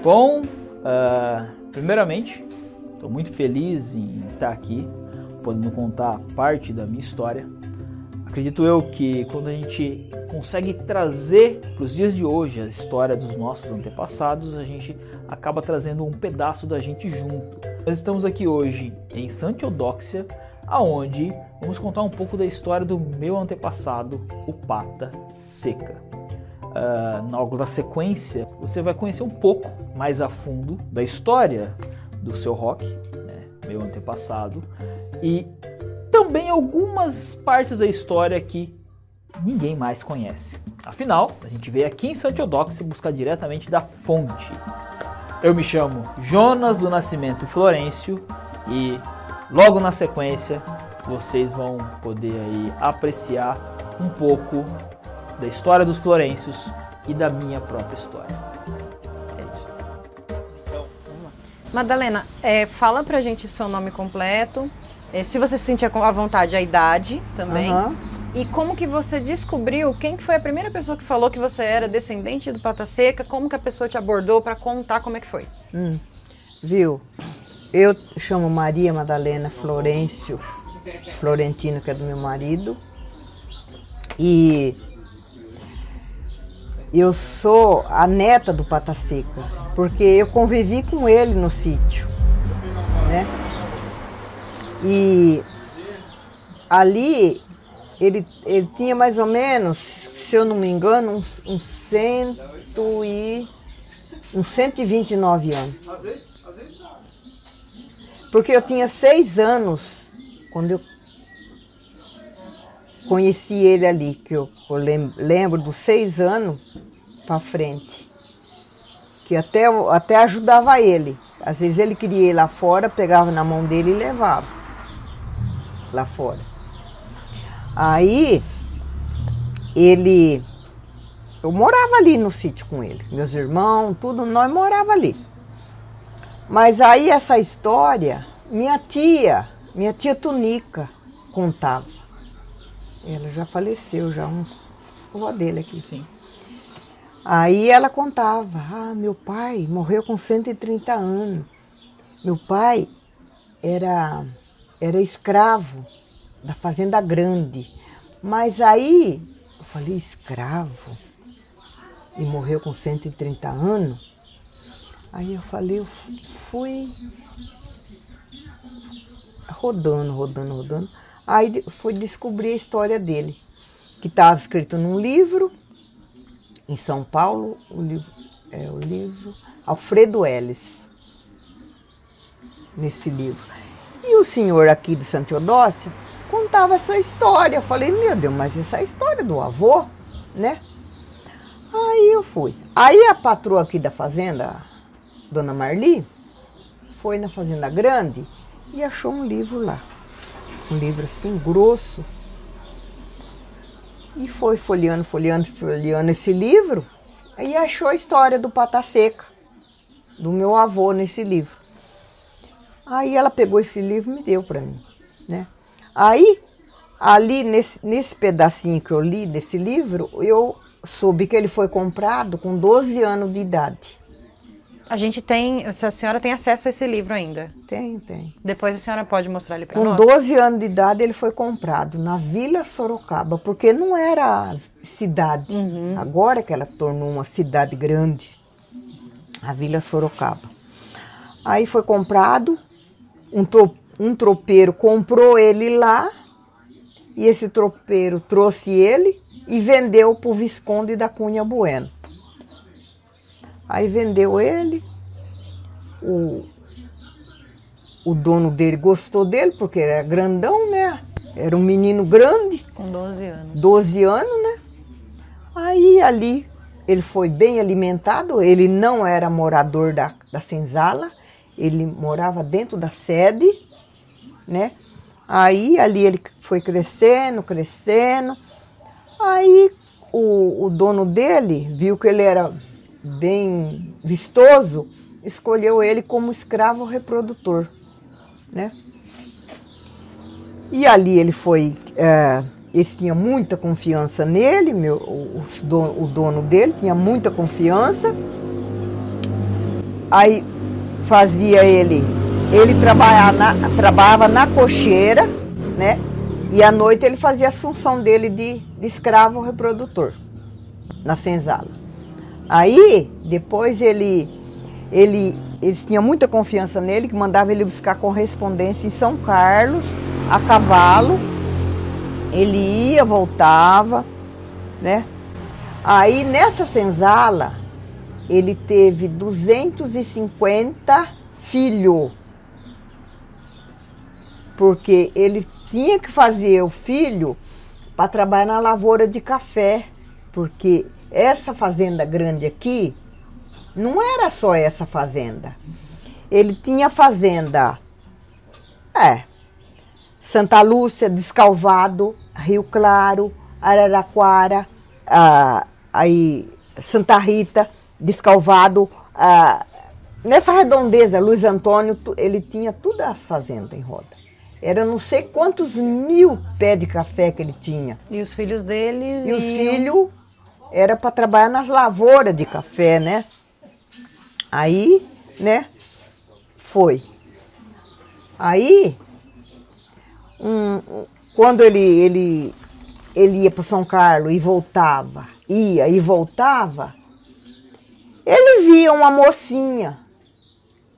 Bom, primeiramente, estou muito feliz em estar aqui, podendo contar parte da minha história. Acredito eu que quando a gente consegue trazer para os dias de hoje a história dos nossos antepassados, a gente acaba trazendo um pedaço da gente junto. Nós estamos aqui hoje em Santa Eudóxia, aonde vamos contar um pouco da história do meu antepassado, o Pata Seca. Logo na sequência, você vai conhecer um pouco mais a fundo da história do seu Roque, né, meu antepassado, e também algumas partes da história que ninguém mais conhece. Afinal, a gente veio aqui em Santa Eudóxia buscar diretamente da fonte. Eu me chamo Jonas do Nascimento Florencio e logo na sequência vocês vão poder aí apreciar um pouco da história dos Florencios e da minha própria história. É isso. Então, vamos lá. Madalena, fala pra gente o seu nome completo, se você se sentia à vontade, a idade também. E como que você descobriu, quem que foi a primeira pessoa que falou que você era descendente do Pata Seca, como que a pessoa te abordou para contar como é que foi? Viu, eu chamo Maria Madalena Florencio Florentino, que é do meu marido, e eu sou a neta do Pata Seca, porque eu convivi com ele no sítio, né? E ali ele tinha mais ou menos, se eu não me engano, uns 129 anos. Porque eu tinha 6 anos quando eu conheci ele ali, que eu lembro dos 6 anos para frente, que até ajudava ele. Às vezes ele queria ir lá fora, pegava na mão dele e levava lá fora. Aí eu morava ali no sítio com ele, meus irmãos, tudo, nós morava ali. Mas aí essa história, minha tia Tunica contava. Ela já faleceu, já a avó dele aqui. Sim. Aí ela contava, meu pai morreu com 130 anos. Meu pai era escravo da Fazenda Grande. Mas aí, eu falei, escravo? E morreu com 130 anos? Aí eu falei, eu fui rodando. Aí fui descobrir a história dele, que estava escrito num livro, em São Paulo, o livro Alfredo Ellis, nesse livro. E o senhor aqui de Santa Eudóxia contava essa história. Eu falei, meu Deus, mas essa é a história do avô, né? Aí eu fui. Aí a patroa aqui da fazenda, Dona Marli, foi na Fazenda Grande e achou um livro lá. Um livro assim, grosso. E foi folheando esse livro e achou a história do Pata Seca, do meu avô nesse livro. Aí ela pegou esse livro e me deu para mim, né? Aí, ali nesse pedacinho que eu li desse livro, eu soube que ele foi comprado com 12 anos de idade. A senhora tem acesso a esse livro ainda? Tem. Depois a senhora pode mostrar ele para nós? Com 12 anos de idade ele foi comprado na Vila Sorocaba, porque não era cidade. Agora que ela tornou uma cidade grande, a Vila Sorocaba. Aí foi comprado, um tropeiro comprou ele lá, e esse tropeiro trouxe ele e vendeu para o Visconde da Cunha Bueno. Aí vendeu ele, o dono dele gostou dele, porque era grandão, né? Era um menino grande. Com 12 anos. 12 anos, né? Aí ali ele foi bem alimentado, ele não era morador da senzala, ele morava dentro da sede, né? Aí ali ele foi crescendo. Aí o dono dele viu que ele era bem vistoso, escolheu ele como escravo reprodutor, né? E ali ele foi, eles tinham muita confiança nele, o dono dele tinha muita confiança. Aí fazia ele trabalhava na cocheira, né? E à noite ele fazia a função dele de escravo reprodutor, na senzala. Aí, depois eles tinham muita confiança nele, que mandava ele buscar correspondência em São Carlos, a cavalo. Ele ia, voltava, né? Aí, nessa senzala, ele teve 250 filhos. Porque ele tinha que fazer o filho para trabalhar na lavoura de café. Porque essa fazenda grande aqui, não era só essa fazenda. Ele tinha fazenda, Santa Lúcia, Descalvado, Rio Claro, Araraquara, aí Santa Rita, Descalvado, nessa redondeza, Luiz Antônio, ele tinha todas as fazendas em roda. Era não sei quantos mil pés de café que ele tinha. E os filhos deles? E os filhos era para trabalhar nas lavouras de café, né? Aí, né, foi. Aí, quando ele ia para São Carlos e voltava, ia e voltava, ele via uma mocinha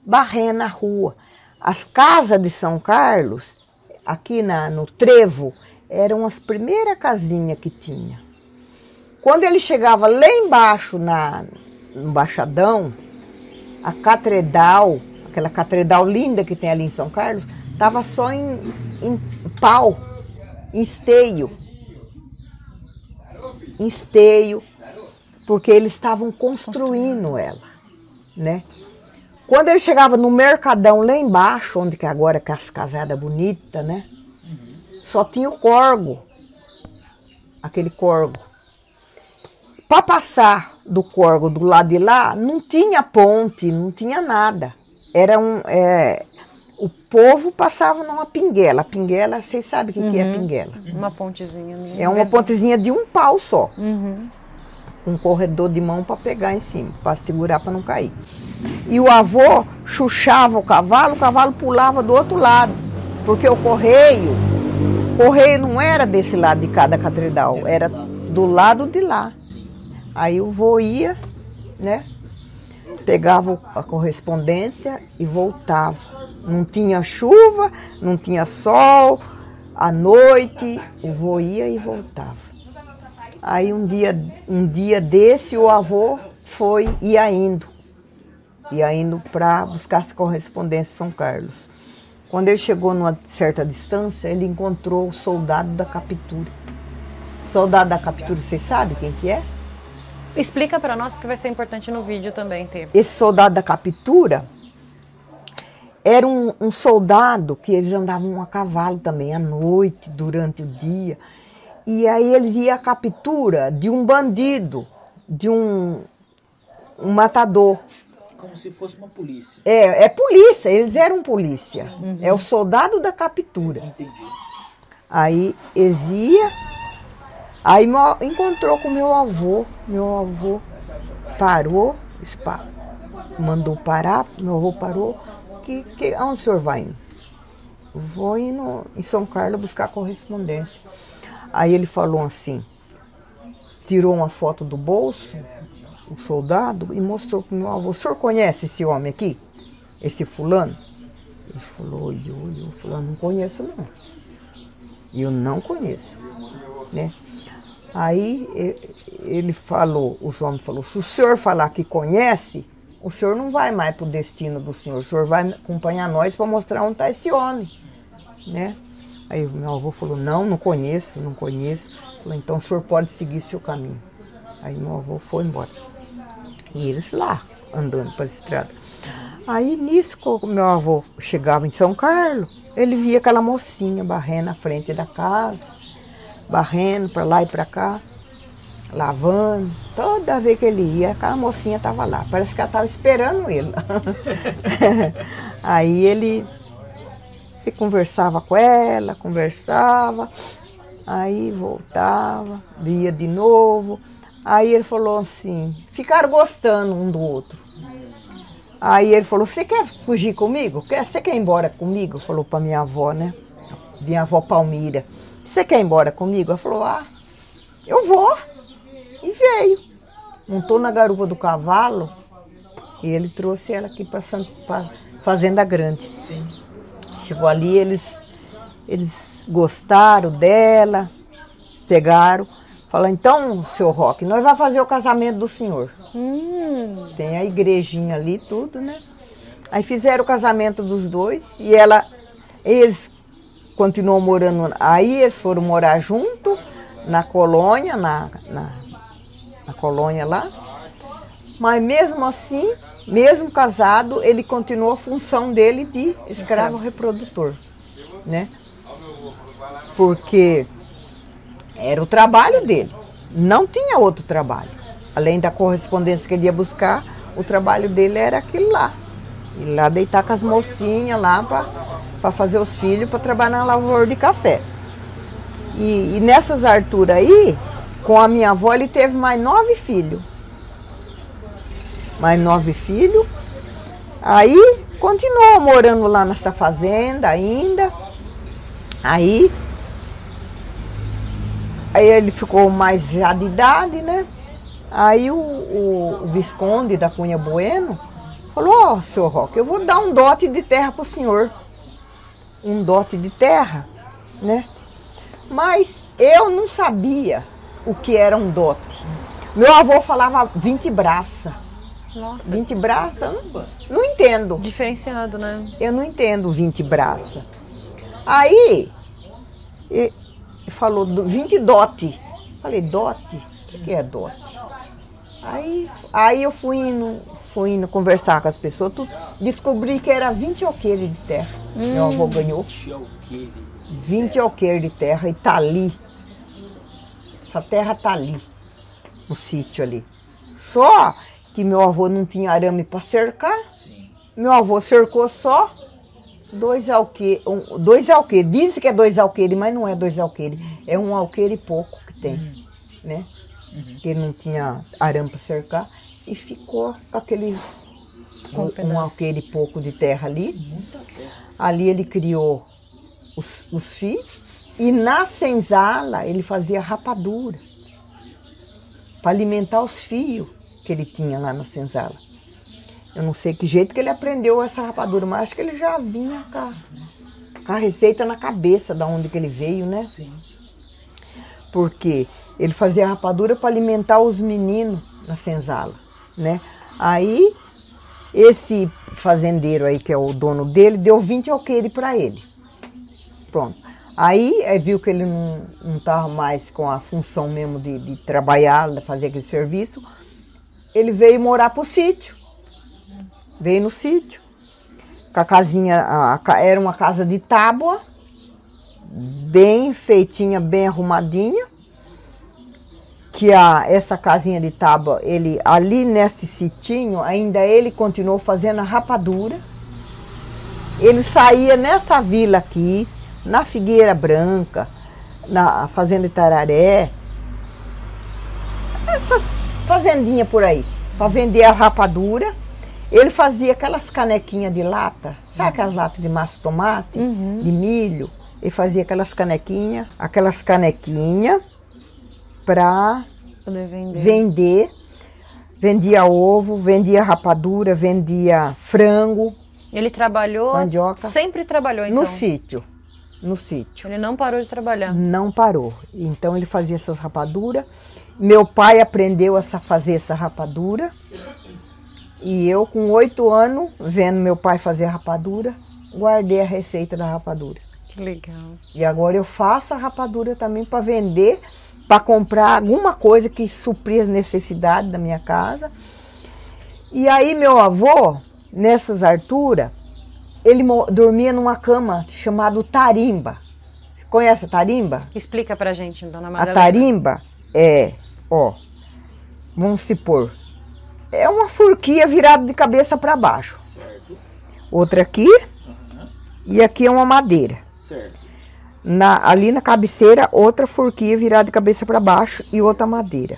barrendo na rua. As casas de São Carlos, aqui no Trevo, eram as primeiras casinhas que tinha. Quando ele chegava lá embaixo, no Baixadão, a catedral, aquela catedral linda que tem ali em São Carlos, estava só em pau, em esteio. Em esteio, porque eles estavam construindo ela, né? Quando ele chegava no Mercadão lá embaixo, onde que agora é as casadas bonitas, né? Só tinha o corgo, aquele corgo. Para passar do corgo do lado de lá, não tinha ponte, não tinha nada. O povo passava numa pinguela. A pinguela, vocês sabem o que é pinguela? Uma pontezinha. É uma pontezinha de um pau só. Um corredor de mão para pegar em cima, para segurar para não cair. E o avô chuchava o cavalo pulava do outro lado. Porque o correio não era desse lado de cada catedral, era do lado de lá. Aí o vô ia, né? Pegava a correspondência e voltava. Não tinha chuva, não tinha sol, à noite o vô ia e voltava. Aí um dia desse o avô ia indo para buscar as correspondências em São Carlos. Quando ele chegou numa certa distância, ele encontrou o soldado da captura. Soldado da captura, vocês sabem quem que é? Explica para nós, porque vai ser importante no vídeo também ter. Esse soldado da captura era um soldado que eles andavam a cavalo também, à noite, durante o dia. E aí eles iam à captura de um bandido, de um matador. Como se fosse uma polícia. É polícia, eles eram polícia. É o soldado da captura. Entendi. Aí eles iam, aí encontrou com meu avô. Meu avô parou, mandou parar, meu avô parou. Aonde o senhor vai indo? Vou indo em São Carlos buscar correspondência. Aí ele falou assim, tirou uma foto do bolso, o soldado, e mostrou para o meu avô: o senhor conhece esse homem aqui? Esse fulano? Ele falou, olhou, fulano, não conheço não. E eu não conheço, né? Aí ele falou, o homem falou: se o senhor falar que conhece, o senhor não vai mais para o destino do senhor, o senhor vai acompanhar nós para mostrar onde está esse homem, né? Aí o meu avô falou: não conheço. Falou: então o senhor pode seguir seu caminho. Aí meu avô foi embora. E eles lá, andando para a estrada. Aí nisso, quando meu avô chegava em São Carlos, ele via aquela mocinha barrendo na frente da casa, barrendo para lá e para cá, lavando. Toda vez que ele ia, aquela mocinha estava lá. Parece que ela estava esperando ele. Aí ele conversava com ela, aí voltava, via de novo. Aí ele falou assim, ficaram gostando um do outro. Aí ele falou, você quer fugir comigo? Você quer ir embora comigo? Falou pra minha avó, né? Minha avó Palmira. Você quer ir embora comigo? Ela falou, eu vou. E veio. Montou na garupa do cavalo e ele trouxe ela aqui pra Fazenda Grande. Sim. Chegou ali, eles gostaram dela, pegaram. Falaram, então, seu Roque, nós vamos fazer o casamento do senhor. Tem a igrejinha ali, tudo, né? Aí fizeram o casamento dos dois e eles continuam morando. Aí eles foram morar junto na colônia, na colônia lá. Mas mesmo assim, mesmo casado, ele continuou a função dele de escravo reprodutor, né? Porque era o trabalho dele, não tinha outro trabalho. Além da correspondência que ele ia buscar, o trabalho dele era aquilo lá. Ir lá deitar com as mocinhas lá para fazer os filhos, para trabalhar na lavoura de café. E nessas alturas aí, com a minha avó, ele teve mais 9 filhos. Mais 9 filhos. Aí continuou morando lá nessa fazenda ainda. Aí ele ficou mais já de idade, né? Aí o Visconde da Cunha Bueno falou, senhor Roque, eu vou dar um dote de terra para o senhor. Um dote de terra, né? Mas eu não sabia o que era um dote. Meu avô falava 20 braças. Nossa. 20 braças? Não entendo. Diferenciado, né? Eu não entendo 20 braças. Aí ele falou 20 dote. Falei, dote? O que é dote? Aí eu fui indo conversar com as pessoas, descobri que era 20 alqueires de terra. Meu avô ganhou 20 alqueires de terra e tá ali. Essa terra tá ali, no sítio ali. Só que meu avô não tinha arame para cercar. Sim. Meu avô cercou só 2 alqueires. 2 alqueires. Dizem que é 2 alqueires, mas não é 2 alqueires. É 1 alqueire e pouco que tem, né? Que ele não tinha arame para cercar. E ficou com aquele 1 alqueire e pouco de terra ali. Muita terra. Ali ele criou os filhos. E na senzala ele fazia rapadura. Para alimentar os fios que ele tinha lá na senzala. Eu não sei que jeito que ele aprendeu essa rapadura, mas acho que ele já vinha com a receita na cabeça da onde que ele veio, né? Sim. Porque ele fazia rapadura para alimentar os meninos na senzala, né? Aí esse fazendeiro aí, que é o dono dele, deu 20 alqueires para ele. Pronto. Aí viu que ele não estava mais com a função mesmo de trabalhar, de fazer aquele serviço. Ele veio morar pro sítio. Veio no sítio. Com a casinha, era uma casa de tábua, bem feitinha, bem arrumadinha. Que essa casinha de tábua, ali nesse sitinho, ainda ele continuou fazendo a rapadura. Ele saía nessa vila aqui, na Figueira Branca, na Fazenda Itararé, essas fazendinhas por aí, para vender a rapadura. Ele fazia aquelas canequinhas de lata, sabe aquelas latas de massa de tomate, de milho? Ele fazia aquelas canequinhas para vender. Vendia ovo, vendia rapadura, vendia frango. Ele trabalhou, mandioca, sempre trabalhou então? No sítio. Ele não parou de trabalhar? Não parou. Então ele fazia essas rapaduras. Meu pai aprendeu a fazer essa rapadura. E eu, com 8 anos, vendo meu pai fazer a rapadura, guardei a receita da rapadura. Que legal. E agora eu faço a rapadura também para vender, para comprar alguma coisa que suprir as necessidades da minha casa. E aí meu avô, nessas alturas, ele dormia numa cama chamada tarimba. Conhece a tarimba? Explica pra gente, dona Madalena. A tarimba vamos supor, é uma forquilha virada de cabeça para baixo. Certo. Outra aqui, e aqui é uma madeira. Certo. Ali na cabeceira, outra forquilha virada de cabeça para baixo e outra madeira.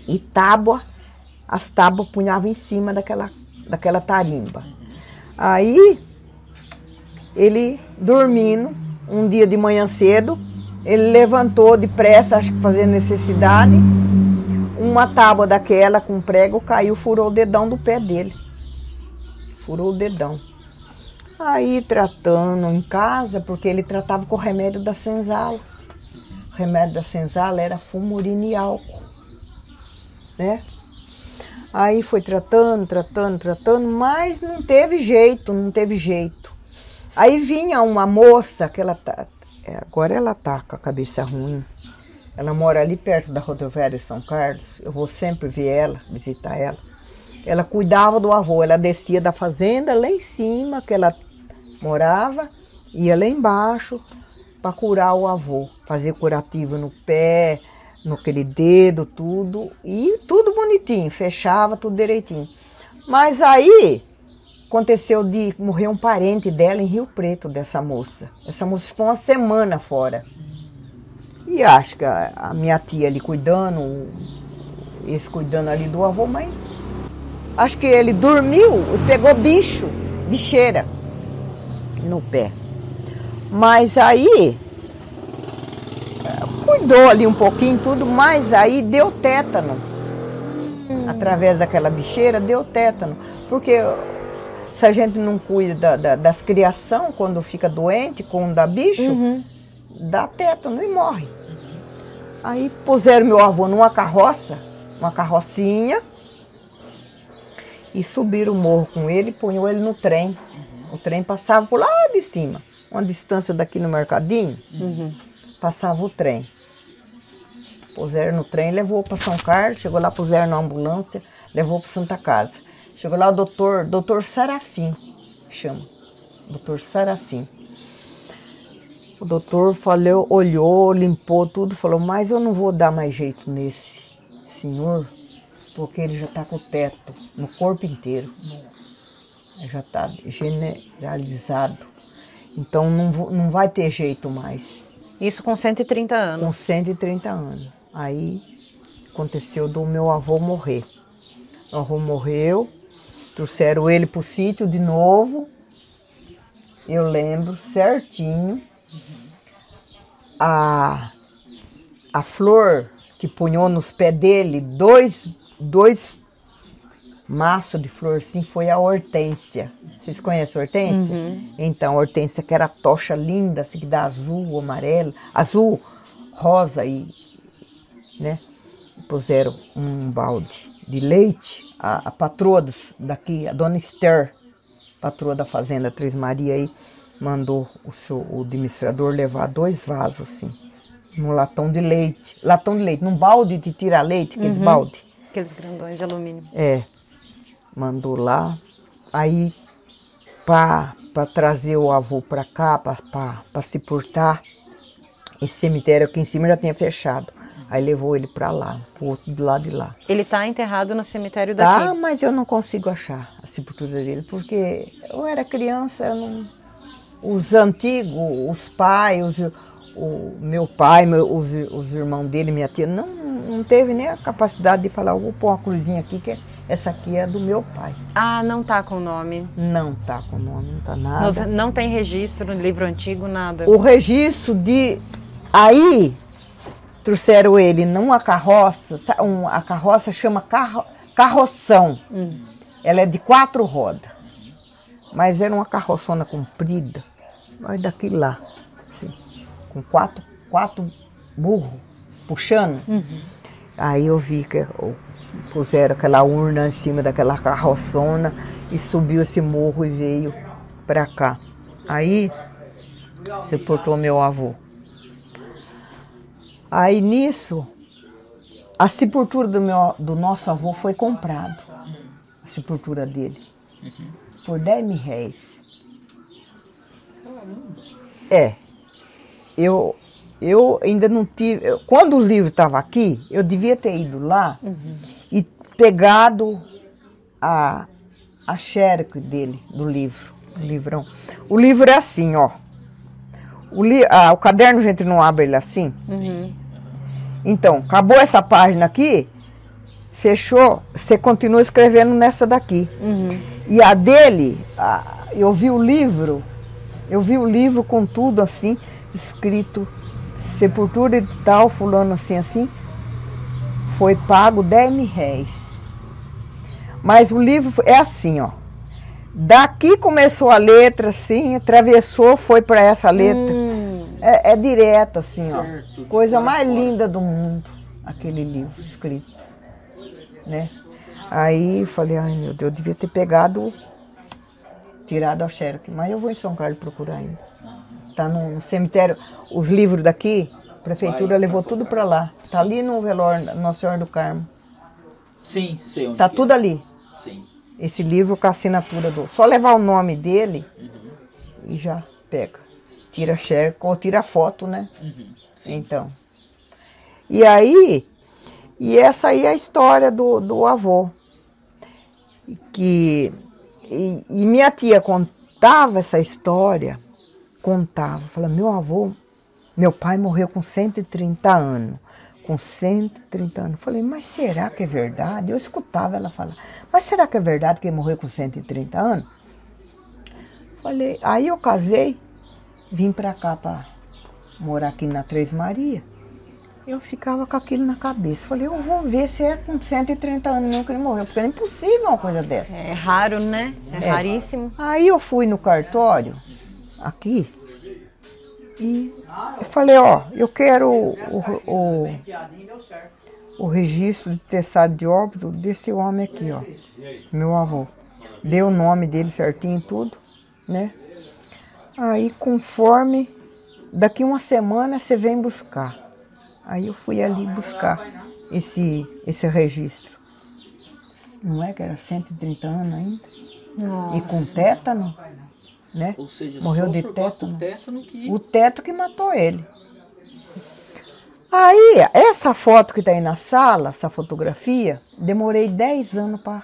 E tábua, as tábuas punhavam em cima daquela daquela tarimba. Aí, ele dormindo, um dia de manhã cedo, ele levantou depressa, acho que fazendo necessidade, uma tábua daquela com prego caiu, furou o dedão do pé dele. Furou o dedão. Aí tratando em casa, porque ele tratava com o remédio da senzala. O remédio da senzala era fumo, urina e álcool, né? Aí foi tratando, mas não teve jeito, não teve jeito. Aí vinha uma moça, que agora ela tá com a cabeça ruim. Ela mora ali perto da rodoviária de São Carlos. Eu vou sempre ver ela, visitar ela. Ela cuidava do avô, ela descia da fazenda lá em cima, que ela morava, ia lá embaixo para curar o avô. Fazer curativo no pé, naquele dedo, tudo. E tudo bonitinho, fechava tudo direitinho. Mas aí aconteceu de morrer um parente dela em Rio Preto, dessa moça. Essa moça ficou uma semana fora. E acho que a minha tia ali cuidando, esse cuidando ali do avô, mas acho que ele dormiu e pegou bicheira no pé. Mas aí, cuidou ali um pouquinho tudo, mas aí deu tétano. Através daquela bicheira, deu tétano. Porque se a gente não cuida das criação, quando fica doente, quando dá bicho, dá tétano e morre. Aí puseram meu avô numa carroça, uma carrocinha, e subiram o morro com ele e punham ele no trem. O trem passava por lá de cima, uma distância daqui no mercadinho, passava o trem. Puseram no trem, levou para São Carlos, chegou lá, puseram na ambulância, levou para Santa Casa. Chegou lá o doutor Sarafim, chama, doutor Sarafim. O doutor falou, olhou, limpou tudo, falou, mas eu não vou dar mais jeito nesse senhor, porque ele já está com o teto no corpo inteiro. Nossa. Já está generalizado. Então não vai ter jeito mais. Isso com 130 anos? Com 130 anos. Aí aconteceu do meu avô morrer. Meu avô morreu, trouxeram ele para o sítio de novo. Eu lembro certinho. A flor que punhou nos pés dele, dois maços de flor assim, foi a hortência. Vocês conhecem a hortência? Então, a hortência que era tocha linda, assim, que dá azul, amarelo, azul, rosa e, né? Puseram um balde de leite. A patroa daqui, a dona Esther, patroa da fazenda Três Maria aí, mandou o administrador levar 2 vasos, assim, num latão de leite, num balde de tirar leite, aqueles balde. Aqueles grandões de alumínio. É, mandou lá, aí para trazer o avô para cá, para sepultar, esse cemitério aqui em cima já tinha fechado, aí levou ele para lá, pro outro do lado de lá. Ele está enterrado no cemitério daqui? Tá, mas eu não consigo achar a sepultura dele, porque eu era criança, eu não... Os antigos, os pais, o meu pai, os irmãos dele, minha tia, não teve nem a capacidade de falar, vou pôr uma cruzinha aqui, que essa aqui é do meu pai. Ah, não tá com nome? Não tá com nome, não tá nada. Não tem registro no livro antigo, nada? O registro de... Aí, trouxeram ele numa carroça, a carroça chama carroção. Ela é de 4 rodas, mas era uma carroçona comprida. Olha daqui lá, assim, com quatro burros puxando. Aí eu vi que puseram aquela urna em cima daquela carroçona e subiu esse morro e veio para cá. Aí sepultou meu avô. Aí nisso, a sepultura do nosso avô foi comprado, a sepultura dele, por 10 mil réis. É, eu ainda não tive, quando o livro estava aqui, eu devia ter ido lá e pegado a xerox dele, do livro, o livrão. O livro é assim, ó, o caderno a gente não abre ele assim. Então, acabou essa página aqui, fechou, você continua escrevendo nessa daqui. E a dele, eu vi o livro com tudo assim, escrito, sepultura de tal, fulano assim, assim, foi pago 10 mil réis. Mas o livro é assim, ó. Daqui começou a letra, assim, atravessou, foi para essa letra. É direto, assim, certo, ó. Coisa mais linda do mundo, aquele livro escrito, né? Aí falei, ai meu Deus, eu devia ter tirado a xerox, mas eu vou em São Carlos procurar ainda. Tá no cemitério, os livros daqui, a prefeitura levou tudo para lá. Tá ali no velório Nossa Senhora do Carmo. Sim, sei onde tá tudo ali. Sim. Esse livro com a assinatura só levar o nome dele e já pega. Tira xerox ou tira foto, né? Sim. Então. E aí, essa aí é a história do avô. E minha tia contava essa história, falava, meu pai morreu com 130 anos. Com 130 anos. Falei, mas será que é verdade? Eu escutava ela falar, mas será que é verdade que ele morreu com 130 anos? Falei, aí eu casei, vim pra cá pra morar aqui na Três Maria. Eu ficava com aquilo na cabeça. Falei, eu vou ver se é com 130 anos mesmo que ele morreu, porque é impossível uma coisa dessa. É raro, né? É raríssimo. Aí eu fui no cartório, aqui, e eu falei, ó, eu quero o registro de testado de óbito desse homem aqui, ó, meu avô. Deu o nome dele certinho e tudo, né? Aí, conforme, daqui uma semana você vem buscar. Aí eu fui ali buscar esse registro. Não é que era 130 anos ainda? Nossa. E com tétano, né? Ou seja, morreu só de por causa do tétano. que... O teto que matou ele. Aí, essa foto que tá aí na sala, essa fotografia, demorei 10 anos para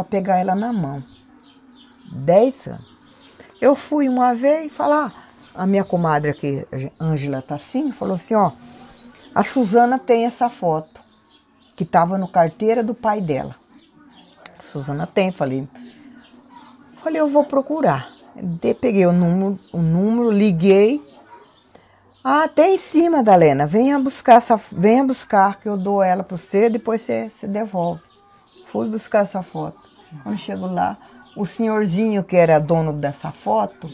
pegar ela na mão. 10 anos. Eu fui uma vez falar, a minha comadre aqui, Ângela Tassim, falou assim, ó, a Suzana tem essa foto, que estava no carteira do pai dela. A Suzana tem, falei, eu vou procurar. Peguei o número, liguei. Ah, tem em cima, Dalena, venha buscar que eu dou ela para você, depois você devolve. Fui buscar essa foto. Quando chego lá, o senhorzinho que era dono dessa foto,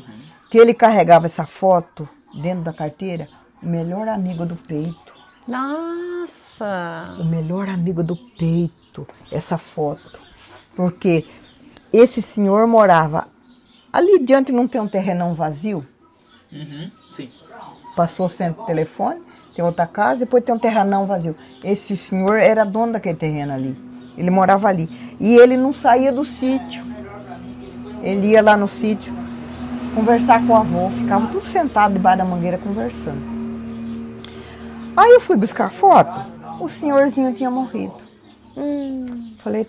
que ele carregava essa foto dentro da carteira, o melhor amigo do peito. Nossa! O melhor amigo do peito, essa foto. Porque esse senhor morava ali diante, não tem um terrenão vazio? Sim. Passou o centro de telefone, tem outra casa, depois tem um terrenão vazio. Esse senhor era dono daquele terreno ali. Ele morava ali. E ele não saía do sítio. Ele ia lá no sítio conversar com o avô. Ficava tudo sentado debaixo da mangueira conversando. Aí eu fui buscar foto. O senhorzinho tinha morrido. Falei,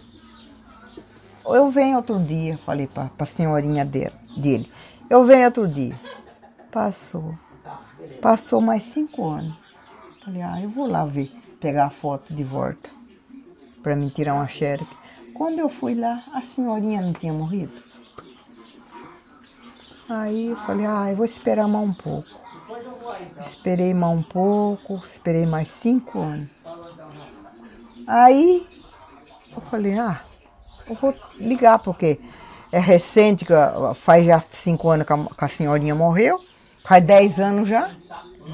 eu venho outro dia. Falei para a senhorinha dele. Eu venho outro dia. Passou mais 5 anos. Falei, eu vou lá pegar a foto de volta, para me tirar uma xerox. Quando eu fui lá, a senhorinha não tinha morrido. Aí eu falei, eu vou esperar mais um pouco. Esperei mais um pouco, esperei mais 5 anos. Aí eu falei, eu vou ligar, porque é recente, faz já 5 anos que a senhorinha morreu. Faz 10 anos já.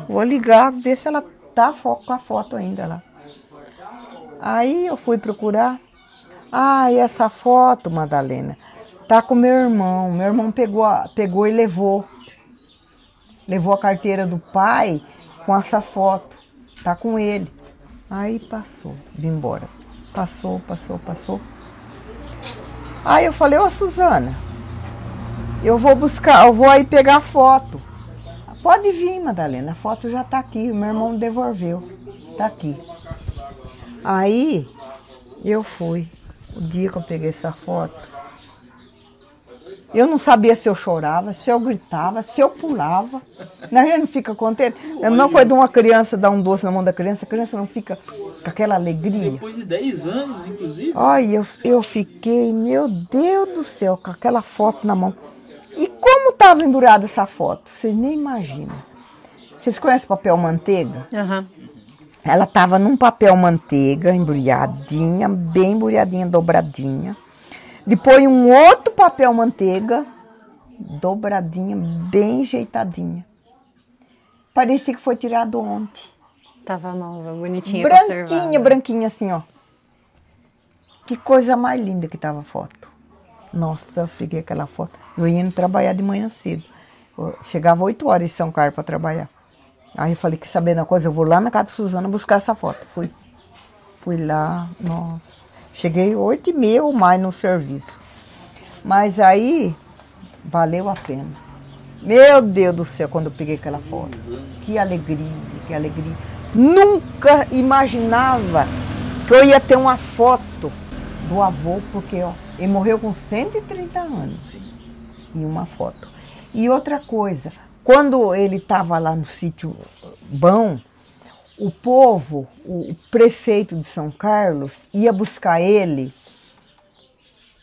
Vou ligar, ver se ela tá com a foto ainda lá. Aí eu fui procurar. E essa foto, Madalena, tá com meu irmão. Meu irmão pegou e levou. Levou a carteira do pai com essa foto. Tá com ele. Aí passou, vim embora. Passou. Aí eu falei, Suzana, eu vou aí pegar a foto. Pode vir, Madalena, a foto já tá aqui, o meu irmão devolveu, tá aqui. Aí eu fui, o dia que eu peguei essa foto, Eu não sabia se eu chorava, se eu gritava, se eu pulava. A gente não fica contente. É a mesma coisa de uma criança dar um doce na mão da criança, a criança não fica com aquela alegria. Depois de 10 anos, inclusive. Olha, eu fiquei, meu Deus do céu, com aquela foto na mão. E como estava embrulhada essa foto? Vocês nem imaginam. Vocês conhecem papel manteiga? Aham. Ela estava num papel manteiga, embrulhadinha, bem embrulhadinha, dobradinha. Depois um outro papel manteiga, dobradinha, bem ajeitadinha. Parecia que foi tirado ontem. Tava nova, bonitinha, Branquinha, conservada. branquinha assim, ó. Que coisa mais linda que tava a foto. Nossa, eu peguei aquela foto. Eu ia indo trabalhar de manhã cedo. Eu chegava 8 horas em São Carlos para trabalhar. Aí eu falei, quer saber da coisa? Eu vou lá na casa da Suzana buscar essa foto. Fui lá, nossa. Cheguei 8h30 ou mais no serviço. Mas aí, valeu a pena. Meu Deus do céu, quando eu peguei aquela foto. Que alegria, que alegria. Nunca imaginava que eu ia ter uma foto do avô, porque ó, ele morreu com 130 anos. Sim. E uma foto. E outra coisa, quando ele estava lá no sítio bom, o povo, o prefeito de São Carlos, ia buscar ele,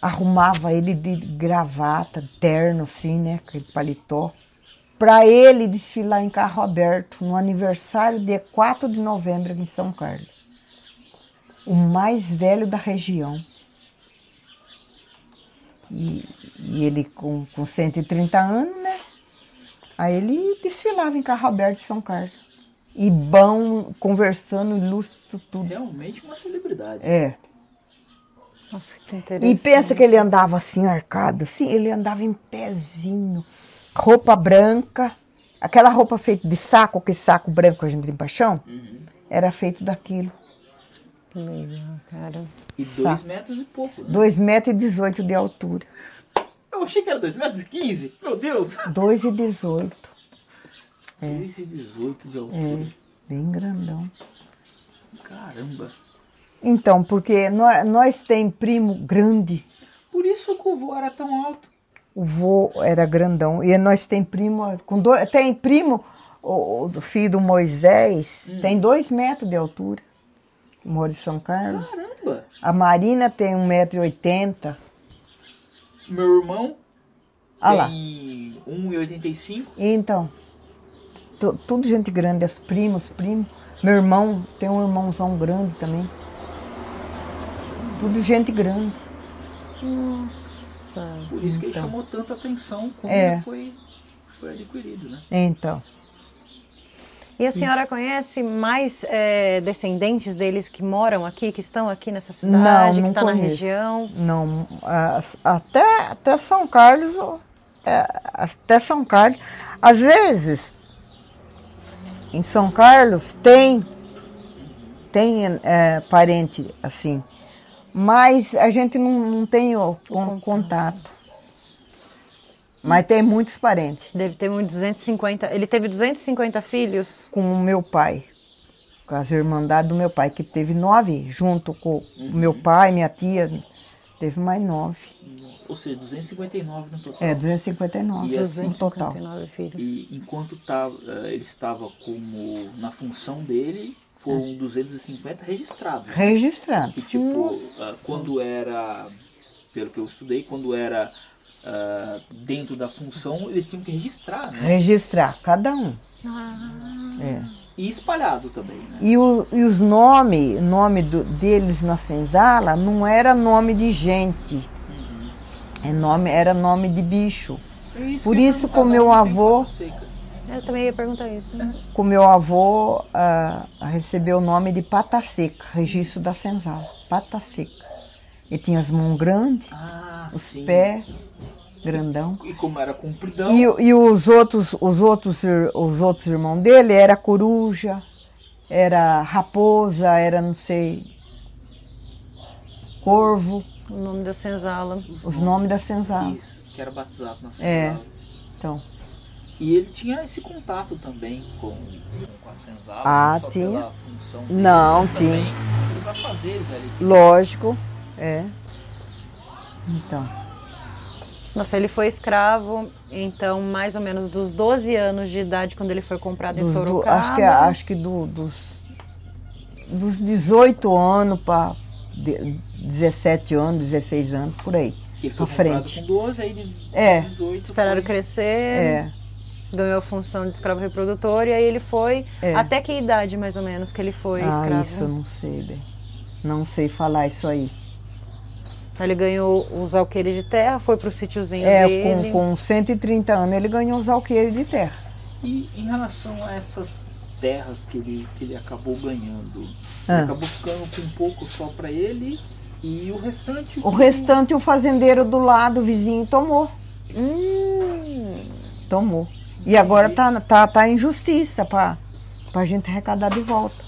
arrumava ele de gravata, terno assim, né, aquele paletó, para ele desfilar em carro aberto no aniversário de 4 de novembro em São Carlos. O mais velho da região. E ele com 130 anos, né? Aí ele desfilava em carro aberto em São Carlos. E bom, conversando, ilustre, tudo. Realmente uma celebridade. É. Nossa, que interessante. E pensa que ele andava assim, arcado, assim, ele andava em pezinho, roupa branca, aquela roupa feita de saco, aquele saco branco que a gente tem paixão, era feito daquilo. Que legal, cara. E 2 metros e pouco. Né? 2,18 metros de altura. Eu achei que era 2,15 metros. Meu Deus. 2,18. 2,18 de altura. É, bem grandão. Caramba. Então, porque nós tem primo grande, Por isso que o vô era tão alto. o vô era grandão, e nós tem primo, tem primo, o filho do Moisés, tem 2 metros de altura, mora em São Carlos. Caramba. A Marina tem 1,80 m. Meu irmão Ah lá. tem 1,85 m. Então, tudo gente grande, as primos. Meu irmão tem um irmãozão grande também. Tudo gente grande. Nossa. Por isso que ele Então. chamou tanta atenção quando É. ele foi adquirido, né? Então, E a senhora conhece mais descendentes deles que moram aqui, que estão aqui nessa cidade, não que estão na conheço. região? Não, até São Carlos, até São Carlos, às vezes, em São Carlos tem parente assim, mas a gente não tem o contato. Mas tem muitos parentes. Deve ter uns 250. Ele teve 250 filhos? Com o meu pai, com as irmandades do meu pai, que teve 9, junto com o meu pai, minha tia, teve mais 9. Ou seja, 259 no total. 259 E assim, no total. 259 filhos. E enquanto ele estava como na função dele, foram 250 registrados. Registrado. Que tipo, Nossa. quando era, pelo que eu estudei, quando era dentro da função, eles tinham que registrar, né? Registrar, cada um. É. E espalhado também, né? E os nome deles na senzala não era nome de gente, era nome de bicho. Por isso que o meu avô, Eu também ia perguntar isso. Né? com meu avô recebeu o nome de Pata Seca, registro da senzala, Pata Seca. Ele tinha as mãos grandes, os sim. pés grandão. E como era compridão. E os outros irmãos dele era coruja, era raposa, era não sei, corvo, O nome da senzala. os nomes da senzala. Isso, que era batizado na senzala. Então, E ele tinha esse contato também com a senzala, não só tinha. pela função dele, Não, mas também tinha. pelos afazeres ali. Lógico, Então. Nossa, ele foi escravo, então, mais ou menos dos 12 anos de idade, quando ele foi comprado em Sorocaba. Acho que dos 18 anos para 17 anos, 16 anos, por aí. Que ele foi pra comprado frente. com 12, aí de 18 Esperaram foi... crescer, ganhou a função de escravo reprodutor, e aí ele foi... Até que idade, mais ou menos, que ele foi escravo? Isso eu não sei, bem. Não sei falar isso aí. Ele ganhou os alqueires de terra, foi pro sítiozinho dele. Com 130 anos ele ganhou os alqueires de terra. E em relação a essas terras que ele acabou ganhando, ele acabou ficando com um pouco só para ele e o restante... O restante o fazendeiro do lado, o vizinho, tomou. Tomou. E agora tá em justiça pra gente arrecadar de volta.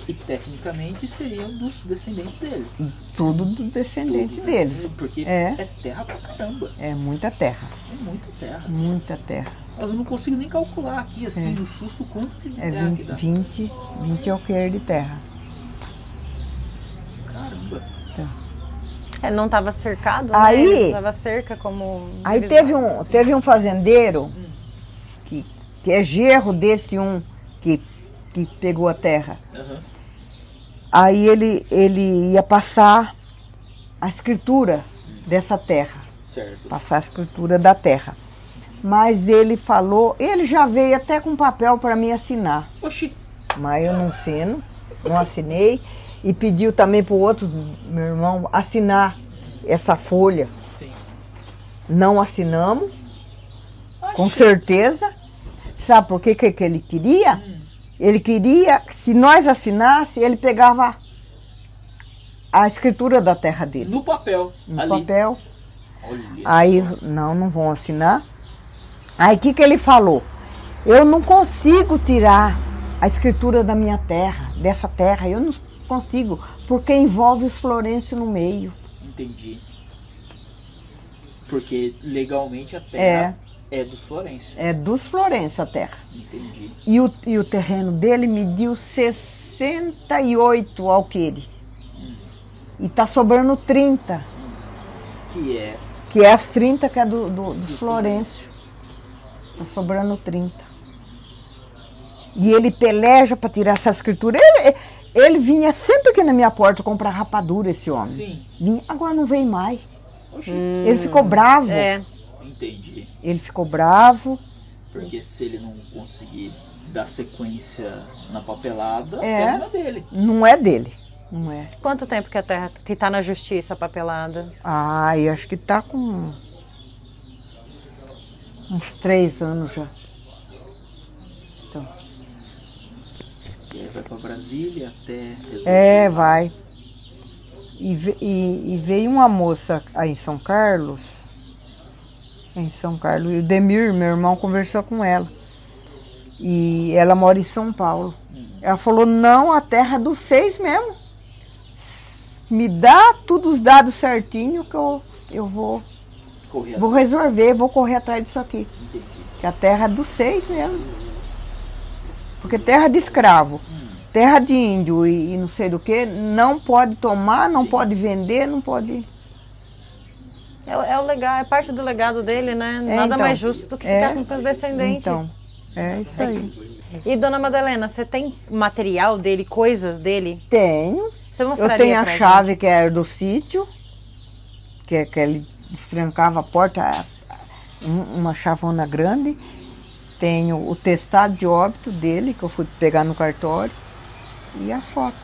E tecnicamente seriam dos descendentes dele. Tudo do descendente dele. Porque é terra pra caramba. É muita terra. É muita terra. Muita terra. Mas eu não consigo nem calcular aqui, assim, no susto, quanto que de terra 20, que dá. 20 alqueires de terra. Caramba. Não estava cercado, aí, né? Não estava cerca como... Aí teve um fazendeiro que é gerro desse que pegou a terra. Aí ele ia passar a escritura dessa terra. Certo. Passar a escritura da terra. Mas ele falou, ele já veio até com papel para mim assinar. Oxi. Mas eu não assinei. E pediu também para o outro, meu irmão, assinar essa folha. Sim. Não assinamos, com certeza. Sabe por que ele queria? Ele queria que, se nós assinasse, ele pegava a escritura da terra dele. No papel. No ali. papel. Olha aí, só. não vão assinar. Aí, o que ele falou? Eu não consigo tirar a escritura da minha terra, dessa terra. Eu não consigo, porque envolve os florenses no meio. Entendi. Porque legalmente a terra é dos florenses. É dos florenses a terra. Entendi. E o terreno dele mediu 68 alqueires. E tá sobrando 30. Que é as 30 que é dos florenses. Tá sobrando 30. E ele peleja para tirar essa escritura. Ele vinha sempre aqui na minha porta comprar rapadura, esse homem. Sim. Vinha, agora não vem mais. Ele ficou bravo. Entendi. Ele ficou bravo. Porque se ele não conseguir dar sequência na papelada, a terra não é dele. Não é dele. Não é. Quanto tempo que a terra que tá na justiça papelada? Eu acho que tá com uns 3 anos já. Então. E aí vai pra Brasília até resolver. Vai. E veio uma moça aí em São Carlos. E o Demir, meu irmão, conversou com ela. E ela mora em São Paulo. Ela falou, não, a terra é dos 6 mesmo. Me dá todos os dados certinho que eu vou resolver, vou correr atrás disso aqui. Entendi. Que a terra é dos 6 mesmo. Porque terra de escravo, terra de índio e não sei do que, não pode tomar, não pode vender, não pode... É o legado, é parte do legado dele, né? Nada mais justo do que ficar com os descendentes. Então, é isso aí. E dona Madalena, você tem material dele, coisas dele? Tenho. Você mostraria? Eu tenho a chave que era do sítio, que ele destrancava a porta, uma chavona grande. Tenho o testado de óbito dele, que eu fui pegar no cartório, e a foto.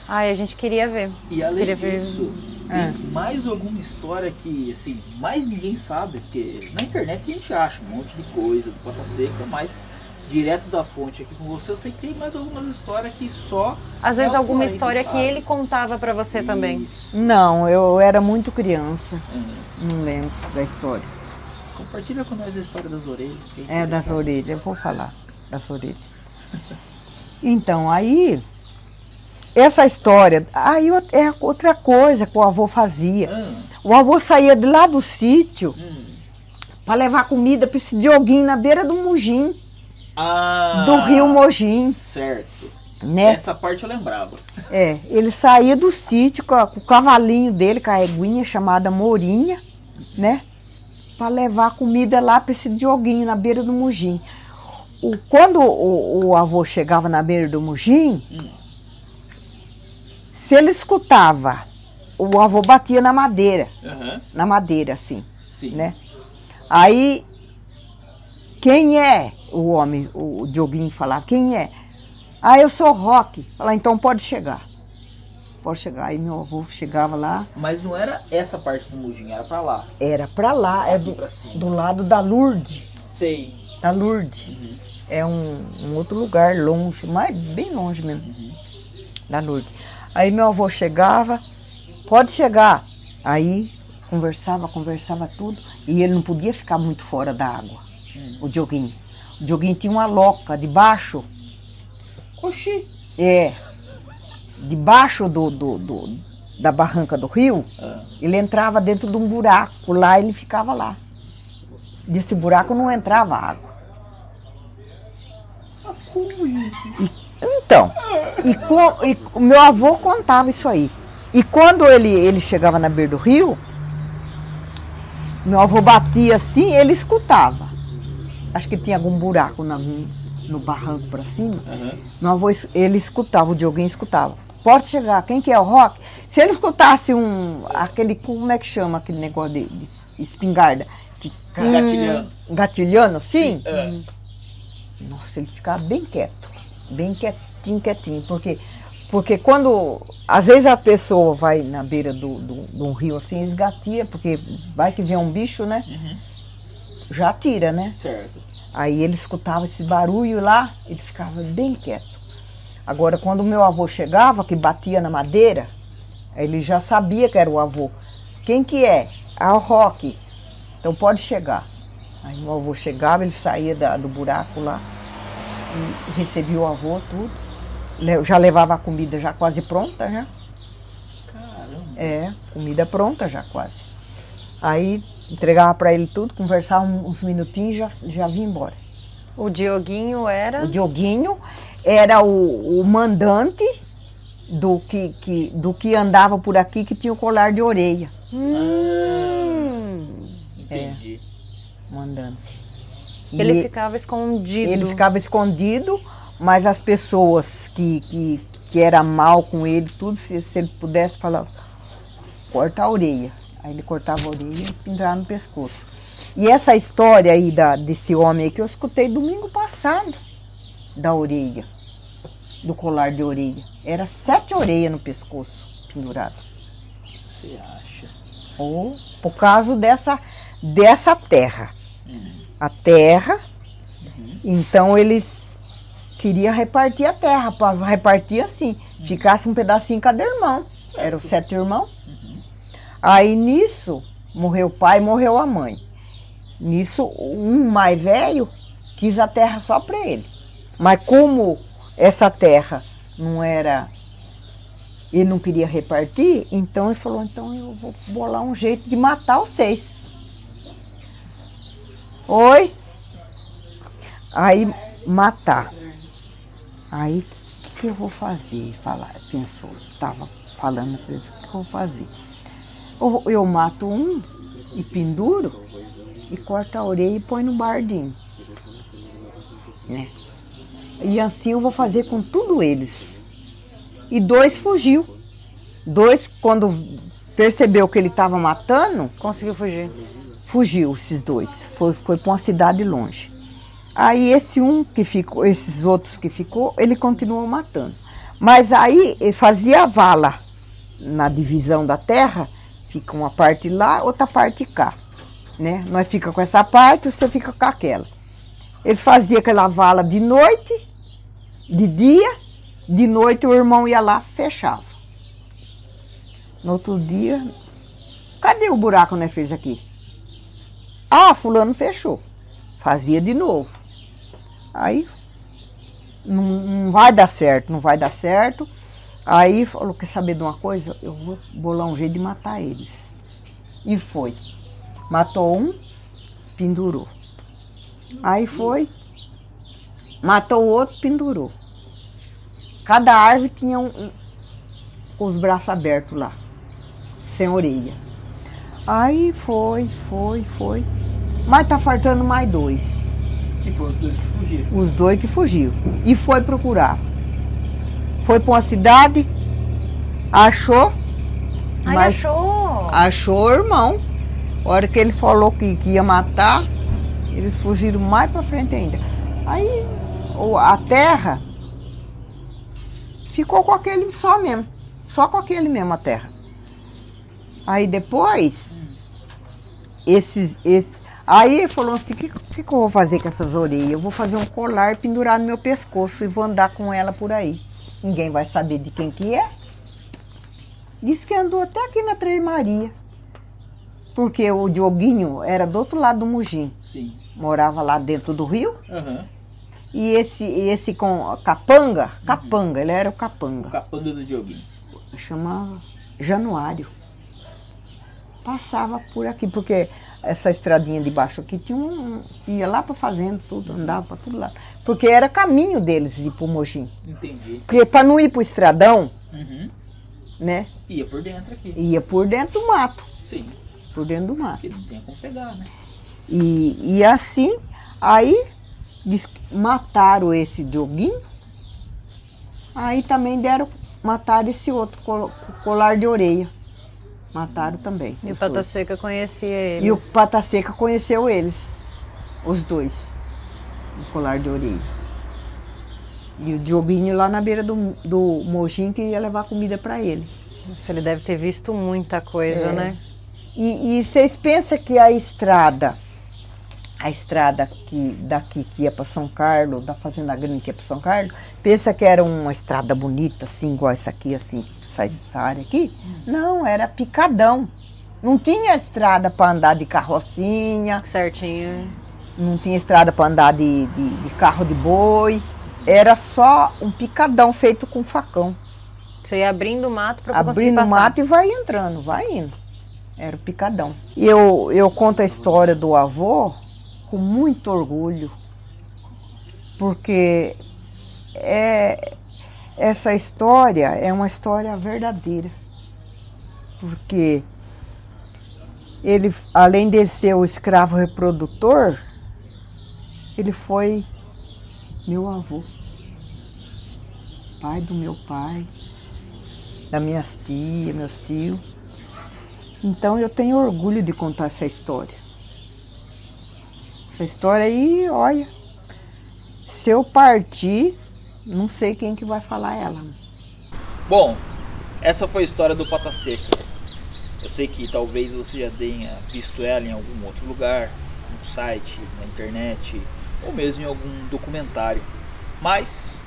A gente queria ver. E além disso, tem mais alguma história que, assim, mais ninguém sabe, porque na internet a gente acha um monte de coisa do Ponta Seca, mas direto da fonte aqui com você, eu sei que tem mais algumas histórias que só... Às vezes alguma história que ele contava pra você também. Não, eu era muito criança, não lembro da história. Compartilha com nós a história das orelhas. Das orelhas, eu vou falar das orelhas. Então, aí, essa história, aí é outra coisa que o avô fazia. O avô saía de lá do sítio para levar comida para esse Dioguinho na beira do Mugim. Do rio Mugim. Certo. Né? Essa parte eu lembrava. Ele saía do sítio com o cavalinho dele, com a eguinha chamada Mourinha, né? para levar comida lá para esse Dioguinho, na beira do Mugim. Quando o avô chegava na beira do Mugim, se ele escutava, o avô batia na madeira. Na madeira, assim. Sim. Né? Aí, quem é? O homem, o Dioguinho falava, quem é? Ah, eu sou o Roque. Falava, então pode chegar. Pode chegar. Aí meu avô chegava lá. Mas não era essa parte do Mugim, era pra lá. Era pra lá, é do lado da Lourdes. Sei. Da Lourdes. É um outro lugar longe, mas bem longe mesmo. Da Lourdes. Aí meu avô chegava, pode chegar. Aí conversava tudo. E ele não podia ficar muito fora da água, o Dioguinho. O Dioguinho tinha uma loca debaixo. Oxi. Debaixo da barranca do rio, ele entrava dentro de um buraco, lá ele ficava lá. Desse buraco não entrava água. Então, e o meu avô contava isso aí. E quando ele chegava na beira do rio, meu avô batia assim, ele escutava. Acho que tinha algum buraco no barranco para cima. Meu avô, ele escutava, o Dioguinho escutava. Pode chegar, quem que é o Roque? Se ele escutasse aquele, como é que chama aquele negócio de espingarda? Gatilhando. Gatilhando, sim? Nossa, ele ficava bem quieto, bem quietinho, porque quando, às vezes a pessoa vai na beira de um rio assim, esgatia, porque vai que vem um bicho, né? Já atira, né? Certo. Aí ele escutava esse barulho lá, ele ficava bem quieto. Agora, quando o meu avô chegava, que batia na madeira, ele já sabia que era o avô. Quem que é? Ah, o Roque. Então pode chegar. Aí meu avô chegava, ele saía do buraco lá e recebia o avô, tudo. Já levava a comida já quase pronta, já. Caramba. Comida pronta já quase. Aí entregava para ele tudo, conversava uns minutinhos e já vinha embora. O Dioguinho era? O Dioguinho era o mandante do que andava por aqui, que tinha o colar de orelha. Entendi. Mandante. Ele ficava escondido. Ele ficava escondido, mas as pessoas que era mal com ele, tudo, se ele pudesse falar, corta a orelha. Aí ele cortava a orelha e pendurava no pescoço. E essa história aí desse homem aí que eu escutei domingo passado, da orelha, do colar de orelha. Era 7 orelhas no pescoço, pendurado. Você acha? Por causa dessa terra. A terra, então eles queriam repartir a terra, para repartir assim, ficasse um pedacinho cada irmão. Certo. Eram 7 irmãos. Aí nisso, morreu o pai, morreu a mãe. Nisso, um mais velho quis a terra só para ele. Mas como essa terra não era, ele não queria repartir, então ele falou, então eu vou bolar um jeito de matar os 6. Oi? Aí matar. Aí o que eu vou fazer? Pensou, estava falando para ele, o que eu vou fazer? Eu mato um e penduro e corto a orelha e põe no bardinho, né? E assim eu vou fazer com tudo eles. E 2 fugiu. 2, quando percebeu que ele estava matando, conseguiu fugir. Fugiu, esses 2. Foi para uma cidade longe. Aí esse um que ficou, esses outros que ficou, ele continuou matando. Mas aí ele fazia a vala na divisão da terra, fica uma parte lá, outra parte cá, né? Nós fica com essa parte, você fica com aquela. Ele fazia aquela vala de noite, de dia, de noite o irmão ia lá, fechava. No outro dia, cadê o buraco que nós fez aqui? Ah, fulano fechou. Fazia de novo. Aí, não vai dar certo, não vai dar certo. Aí falou, quer saber de uma coisa? Eu vou bolar um jeito de matar eles. E foi. Matou um, pendurou. Aí foi, matou o outro, pendurou. Cada árvore tinha com os braços abertos lá, sem orelha. Aí foi. mas tá faltando mais 2. Que foram os 2 que fugiram. Os 2 que fugiu. E foi procurar. Foi para uma cidade, achou. Ai, mas achou! achou o irmão. A hora que ele falou que ia matar, eles fugiram mais para frente ainda. Aí a terra ficou com aquele só mesmo. Só com aquele mesmo a terra. Aí depois, aí ele falou assim, o que eu vou fazer com essas orelhas? Eu vou fazer um colar, pendurar no meu pescoço e vou andar com ela por aí. Ninguém vai saber de quem que é. Diz que andou até aqui na Três Maria. Porque o Dioguinho era do outro lado do Mugim. Sim. Morava lá dentro do rio. Uhum. E esse com Capanga, ele era o Capanga. O Capanga do Dioguinho. Chamava Januário. Passava por aqui, porque essa estradinha de baixo aqui ia lá para fazenda, tudo, andava para todo lado. Porque era caminho deles ir para o Mogi. Entendi. Porque para não ir para o estradão, né? Ia por dentro aqui. Ia por dentro do mato. Sim. Por dentro do mato. Porque não tem como pegar, né? E assim, aí mataram esse Dioguinho. Aí também mataram esse outro colar de orelha. Mataram também. E o Pata Seca conhecia eles. E o Pata Seca conheceu eles. Os 2. O colar de orelha. E o Dioguinho lá na beira do Mojim que ia levar comida para ele. Nossa, ele deve ter visto muita coisa, né? E vocês pensam que a estrada daqui que ia para São Carlos, da Fazenda Grande que ia para São Carlos, pensa que era uma estrada bonita, assim, igual essa aqui, assim, essa área aqui? Não, era picadão. Não tinha estrada para andar de carrocinha. Certinho. Não tinha estrada para andar de carro de boi. Era só um picadão feito com facão. Você ia abrindo o mato para conseguir abrindo passar. o mato e vai entrando, vai indo. Era o picadão. E eu conto a história do avô com muito orgulho, porque essa história é uma história verdadeira. Porque ele, além de ser o escravo reprodutor, ele foi meu avô, pai do meu pai, das minhas tias, meus tios. Então eu tenho orgulho de contar essa história. Essa história aí, olha, se eu partir, não sei quem que vai falar ela. Bom, essa foi a história do Pata Seca. Eu sei que talvez você já tenha visto ela em algum outro lugar, no site, na internet, ou mesmo em algum documentário. Mas,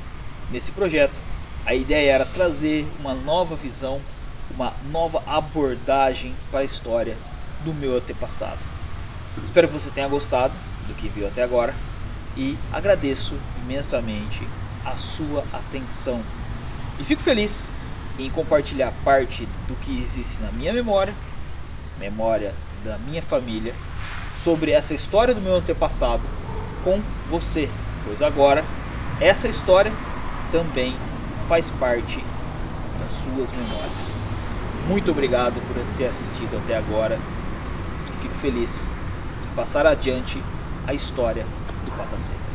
nesse projeto, a ideia era trazer uma nova visão, uma nova abordagem para a história do meu antepassado. Espero que você tenha gostado do que viu até agora e agradeço imensamente a sua atenção. E fico feliz em compartilhar parte do que existe na minha memória da minha família, sobre essa história do meu antepassado com você, pois agora essa história também faz parte das suas memórias. Muito obrigado por ter assistido até agora e fico feliz em passar adiante a história do Pata Seca.